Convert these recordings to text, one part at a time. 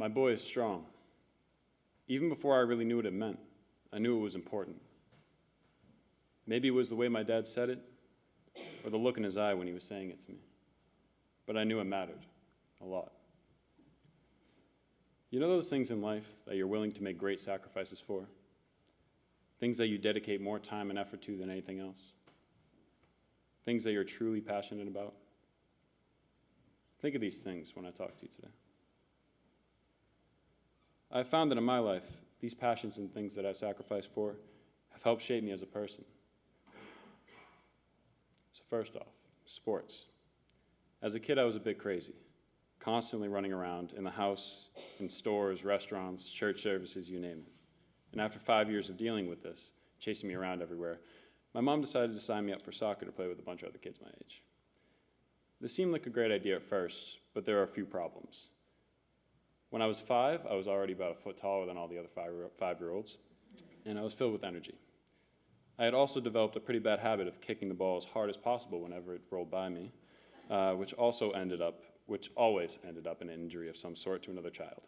My boy is strong. Even before I really knew what it meant, I knew it was important. Maybe it was the way my dad said it, or the look in his eye when he was saying it to me. But I knew it mattered a lot. You know those things in life that you're willing to make great sacrifices for? Things that you dedicate more time and effort to than anything else? Things that you're truly passionate about? Think of these things when I talk to you today. I've found that in my life, these passions and things that I sacrifice for have helped shape me as a person. So first off, sports. As a kid, I was a bit crazy, constantly running around in the house, in stores, restaurants, church services, you name it. And after 5 years of dealing with this, chasing me around everywhere, my mom decided to sign me up for soccer to play with a bunch of other kids my age. This seemed like a great idea at first, but there are a few problems. When I was 5, I was already about a foot taller than all the other five-year-olds, and I was filled with energy. I had also developed a pretty bad habit of kicking the ball as hard as possible whenever it rolled by me, which always ended up in an injury of some sort to another child.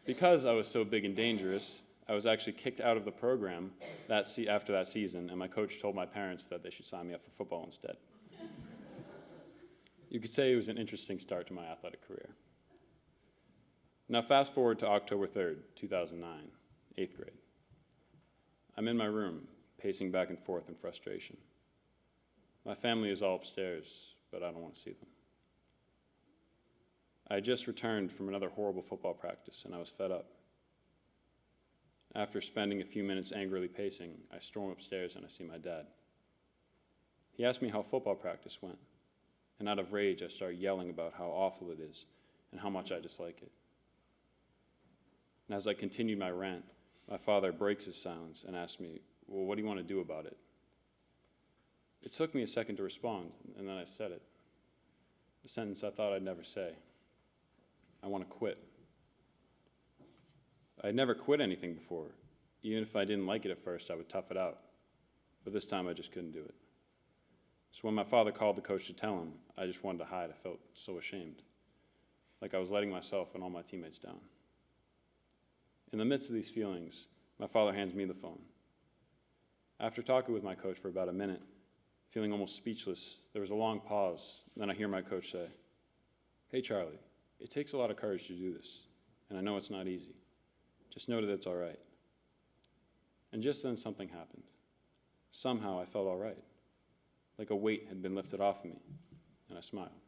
Because I was so big and dangerous, I was actually kicked out of the program after that season, and my coach told my parents that they should sign me up for football instead. You could say it was an interesting start to my athletic career. Now fast forward to October 3rd, 2009, 8th grade. I'm in my room, pacing back and forth in frustration. My family is all upstairs, but I don't want to see them. I had just returned from another horrible football practice, and I was fed up. After spending a few minutes angrily pacing, I storm upstairs and I see my dad. He asked me how football practice went, and out of rage, I start yelling about how awful it is and how much I dislike it. And as I continued my rant, my father breaks his silence and asks me, "Well, what do you want to do about it?" It took me a second to respond, and then I said it. The sentence I thought I'd never say. I want to quit. I had never quit anything before. Even if I didn't like it at first, I would tough it out. But this time I just couldn't do it. So when my father called the coach to tell him, I just wanted to hide. I felt so ashamed, like I was letting myself and all my teammates down. In the midst of these feelings, my father hands me the phone. After talking with my coach for about a minute, feeling almost speechless, there was a long pause. Then I hear my coach say, "Hey, Charlie, it takes a lot of courage to do this, and I know it's not easy. Just know that it's all right." And just then something happened. Somehow I felt all right, like a weight had been lifted off of me, and I smiled.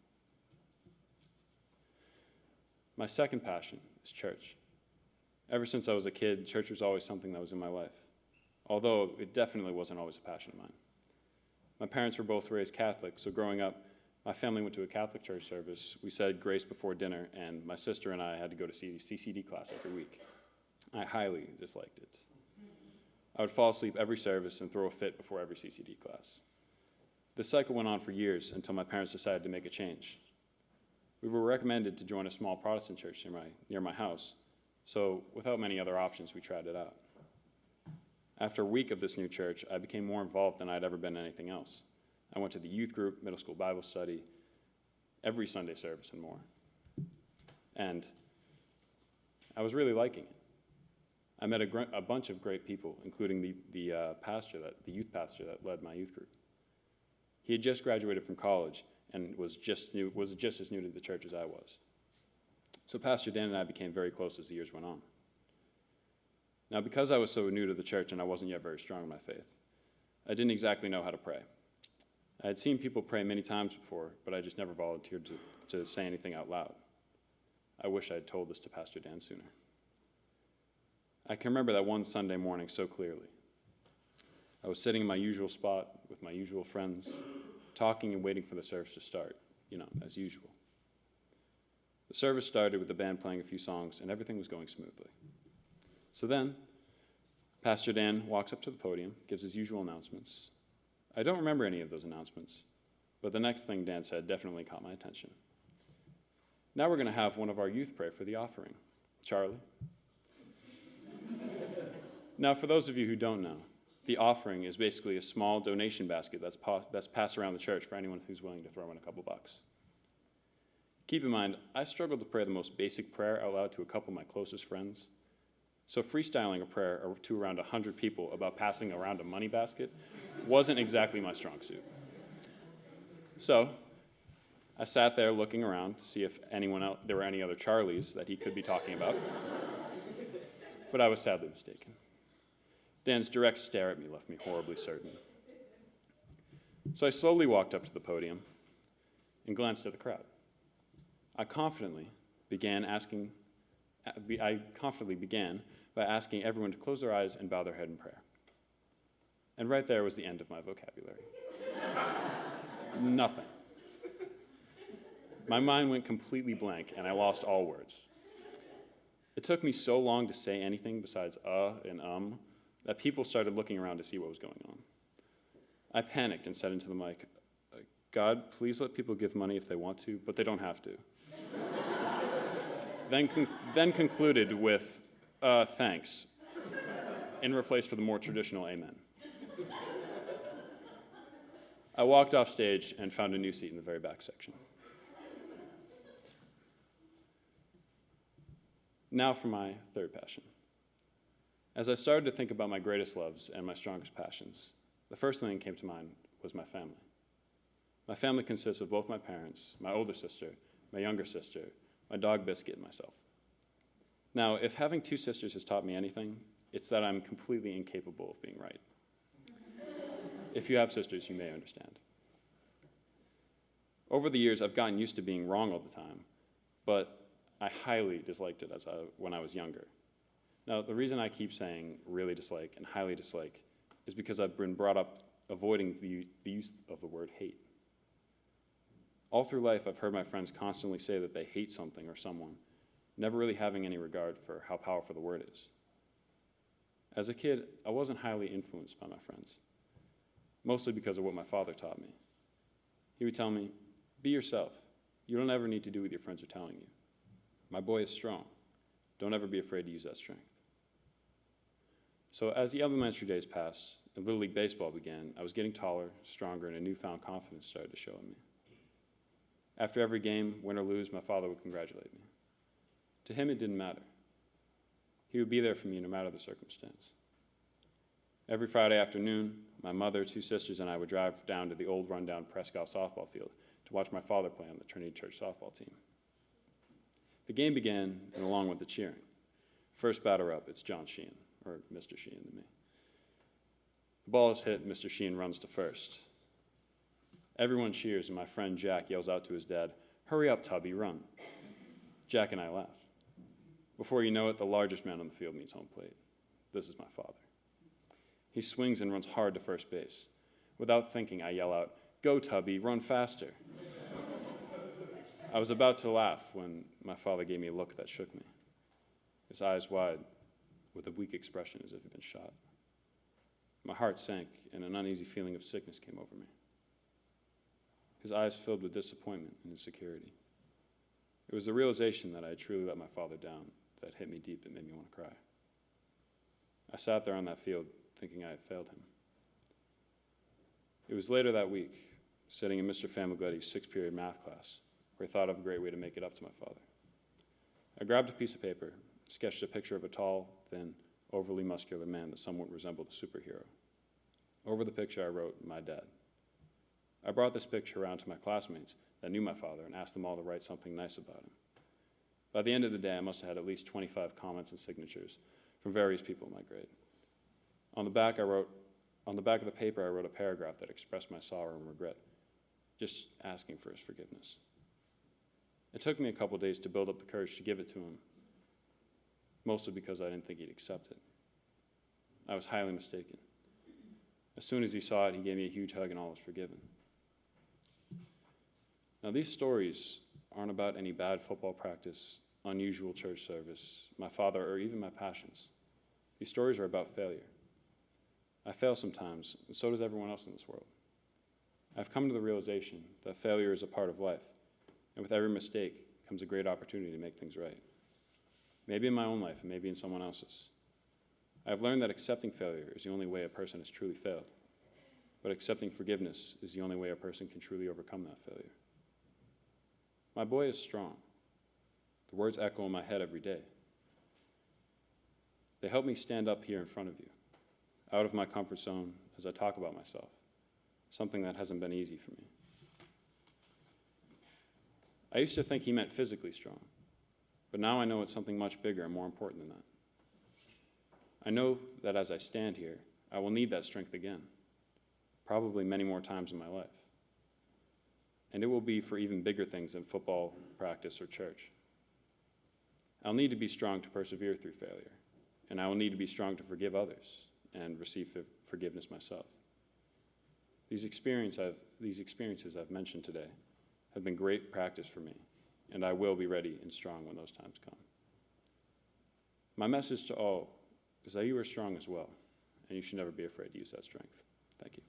My second passion is church. Ever since I was a kid, church was always something that was in my life, although it definitely wasn't always a passion of mine. My parents were both raised Catholic, so growing up, my family went to a Catholic church service. We said grace before dinner, and my sister and I had to go to CCD class every week. I highly disliked it. I would fall asleep every service and throw a fit before every CCD class. This cycle went on for years until my parents decided to make a change. We were recommended to join a small Protestant church near my house, so without many other options, we tried it out. After a week of this new church, I became more involved than I'd ever been in anything else. I went to the youth group, middle school Bible study, every Sunday service and more. And I was really liking it. I met a bunch of great people, including the youth pastor that led my youth group. He had just graduated from college and was just as new to the church as I was. So Pastor Dan and I became very close as the years went on. Now, because I was so new to the church and I wasn't yet very strong in my faith, I didn't exactly know how to pray. I had seen people pray many times before, but I just never volunteered to say anything out loud. I wish I had told this to Pastor Dan sooner. I can remember that one Sunday morning so clearly. I was sitting in my usual spot with my usual friends, talking and waiting for the service to start, as usual. The service started with the band playing a few songs, and everything was going smoothly. So then, Pastor Dan walks up to the podium, gives his usual announcements. I don't remember any of those announcements, but the next thing Dan said definitely caught my attention. Now we're going to have one of our youth pray for the offering. Charlie? Now, for those of you who don't know, the offering is basically a small donation basket that's passed around the church for anyone who's willing to throw in a couple bucks. Keep in mind, I struggled to pray the most basic prayer out loud to a couple of my closest friends. So freestyling a prayer to around 100 people about passing around a money basket wasn't exactly my strong suit. So I sat there looking around to see if there were any other Charlies that he could be talking about. But I was sadly mistaken. Dan's direct stare at me left me horribly certain. So I slowly walked up to the podium and glanced at the crowd. I confidently began by asking everyone to close their eyes and bow their head in prayer. And right there was the end of my vocabulary. Nothing. My mind went completely blank, and I lost all words. It took me so long to say anything besides and that people started looking around to see what was going on. I panicked and said into the mic, "God, please let people give money if they want to, but they don't have to." Then concluded with, "Thanks," in replace for the more traditional amen. I walked off stage and found a new seat in the very back section. Now for my third passion. As I started to think about my greatest loves and my strongest passions, the first thing that came to mind was my family. My family consists of both my parents, my older sister, my younger sister, my dog Biscuit, and myself. Now, if having two sisters has taught me anything, it's that I'm completely incapable of being right. If you have sisters, you may understand. Over the years, I've gotten used to being wrong all the time, but I highly disliked it when I was younger. Now, the reason I keep saying really dislike and highly dislike is because I've been brought up avoiding the use of the word hate. All through life, I've heard my friends constantly say that they hate something or someone, never really having any regard for how powerful the word is. As a kid, I wasn't highly influenced by my friends, mostly because of what my father taught me. He would tell me, "Be yourself. You don't ever need to do what your friends are telling you. My boy is strong. Don't ever be afraid to use that strength." So as the elementary days passed and Little League Baseball began, I was getting taller, stronger, and a newfound confidence started to show in me. After every game, win or lose, my father would congratulate me. To him, it didn't matter. He would be there for me no matter the circumstance. Every Friday afternoon, my mother, two sisters, and I would drive down to the old rundown Prescott softball field to watch my father play on the Trinity Church softball team. The game began, and along with the cheering. First batter up, it's John Sheehan, or Mr. Sheehan to me. The ball is hit, and Mr. Sheehan runs to first. Everyone cheers, and my friend Jack yells out to his dad, "Hurry up, Tubby, run." Jack and I laugh. Before you know it, the largest man on the field meets home plate. This is my father. He swings and runs hard to first base. Without thinking, I yell out, "Go, Tubby, run faster." I was about to laugh when my father gave me a look that shook me. His eyes wide, with a weak expression as if he'd been shot. My heart sank, and an uneasy feeling of sickness came over me. His eyes filled with disappointment and insecurity. It was the realization that I had truly let my father down that hit me deep and made me want to cry. I sat there on that field thinking I had failed him. It was later that week, sitting in Mr. Famigletti's sixth-period math class, where I thought of a great way to make it up to my father. I grabbed a piece of paper, sketched a picture of a tall, thin, overly muscular man that somewhat resembled a superhero. Over the picture, I wrote, "My dad." I brought this picture around to my classmates that knew my father and asked them all to write something nice about him. By the end of the day, I must have had at least 25 comments and signatures from various people in my grade. On the back of the paper, I wrote a paragraph that expressed my sorrow and regret, just asking for his forgiveness. It took me a couple days to build up the courage to give it to him, mostly because I didn't think he'd accept it. I was highly mistaken. As soon as he saw it, he gave me a huge hug and all was forgiven. Now, these stories aren't about any bad football practice, unusual church service, my father, or even my passions. These stories are about failure. I fail sometimes, and so does everyone else in this world. I've come to the realization that failure is a part of life, and with every mistake comes a great opportunity to make things right. Maybe in my own life, and maybe in someone else's. I've learned that accepting failure is the only way a person has truly failed, but accepting forgiveness is the only way a person can truly overcome that failure. My boy is strong. The words echo in my head every day. They help me stand up here in front of you, out of my comfort zone as I talk about myself, something that hasn't been easy for me. I used to think he meant physically strong, but now I know it's something much bigger and more important than that. I know that as I stand here, I will need that strength again, probably many more times in my life. And it will be for even bigger things than football, practice, or church. I'll need to be strong to persevere through failure, and I will need to be strong to forgive others and receive forgiveness myself. These experiences I've mentioned today have been great practice for me, and I will be ready and strong when those times come. My message to all is that you are strong as well, and you should never be afraid to use that strength. Thank you.